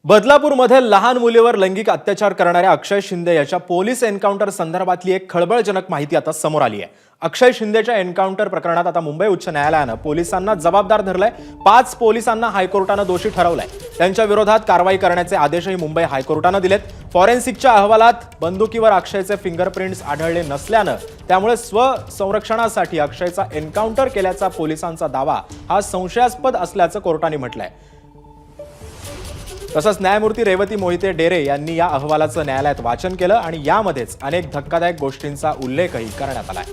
बदलापूरमध्ये लहान मुलीवर लैंगिक अत्याचार करणाऱ्या अक्षय शिंदे याच्या पोलीस एन्काउंटर संदर्भातली एक खळबळजनक माहिती आता समोर आली आहे। अक्षय शिंदेच्या एन्काउंटर प्रकरणात आता मुंबई उच्च न्यायालयानं पोलिसांना जबाबदार धरलंय। 5 पोलिसांना हायकोर्टानं दोषी ठरवलंय। त्यांच्या विरोधात कारवाई करण्याचे आदेशही मुंबई हायकोर्टानं दिलेत। फॉरेन्सिकच्या अहवालात बंदुकीवर अक्षयचे फिंगरप्रिंट्स आढळले नसल्यानं त्यामुळे स्वसंरक्षणासाठी अक्षयचा एन्काउंटर केल्याचा पोलिसांचा दावा हा संशयास्पद असल्याचं कोर्टाने म्हटलंय। तसंच न्यायमूर्ती रेवती मोहिते डेरे यांनी या अहवालाचं न्यायालयात वाचन केलं आणि यामध्येच अनेक धक्कादायक गोष्टींचा उल्लेखही करण्यात आलाय।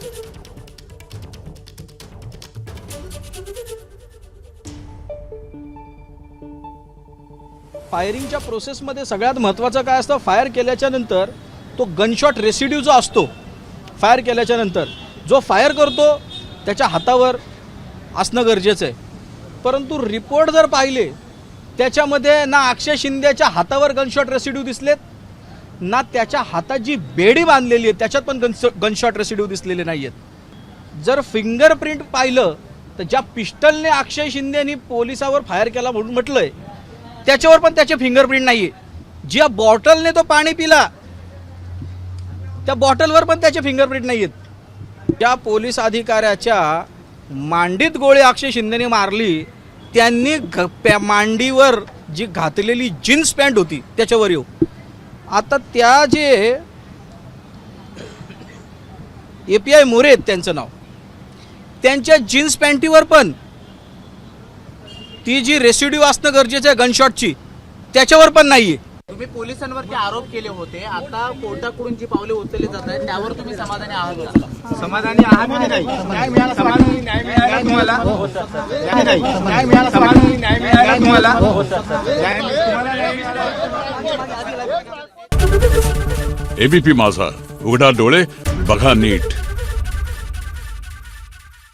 फायरिंगच्या प्रोसेसमध्ये सगळ्यात महत्त्वाचं काय असतं, फायर केल्याच्या नंतर तो गनशॉट रेसिड्यू जो असतो, फायर केल्याच्या नंतर जो फायर करतो त्याच्या हातावर असणं गरजेचं आहे। परंतु रिपोर्ट जर पाहिले त्याच्यामध्ये ना अक्षय शिंदेच्या हातावर गनशॉट रेसिड्यू दिसलेत, ना त्याच्या हातात जी बेडी बांधलेली आहे त्याच्यात पण गनशॉट रेसिड्यू दिसलेले नाही आहेत। जर फिंगरप्रिंट पाहिलं तर ज्या पिस्टलने अक्षय शिंदेनी पोलिसावर फायर केला म्हणून म्हटलंय त्याच्यावर पण त्याचे फिंगरप्रिंट नाही आहे। ज्या बॉटलने तो पाणी पिला त्या बॉटलवर पण त्याचे फिंगरप्रिंट नाही आहेत। त्या पोलीस अधिकाऱ्याच्या मांडीत गोळी अक्षय शिंदेने मारली, त्यांनी मांडीवर जी घातलेली जीन्स पॅन्ट होती त्याच्यावर येऊ। आता त्या जे API मोरे आहेत त्यांचं नाव, त्यांच्या जीन्स पॅन्टीवर पण ती जी रेसिड्यू असणं गरजेचं आहे गनशॉटची त्याच्यावर पण नाहीये। तुम्ही पोलिसांवरती आरोप केले होते, आता कोर्टाकडून जी पावले उचलली जात आहेत त्यावर तुम्ही समाधानी आहात का? समाधानी आहात की नाही? न्याय मिळाला, समाधानी न्याय मिळाला तुम्हाला? न्याय मिळाला, समाधानी न्याय मिळाला तुम्हाला? ABP माझा, उघडा डोळे बघा नीट।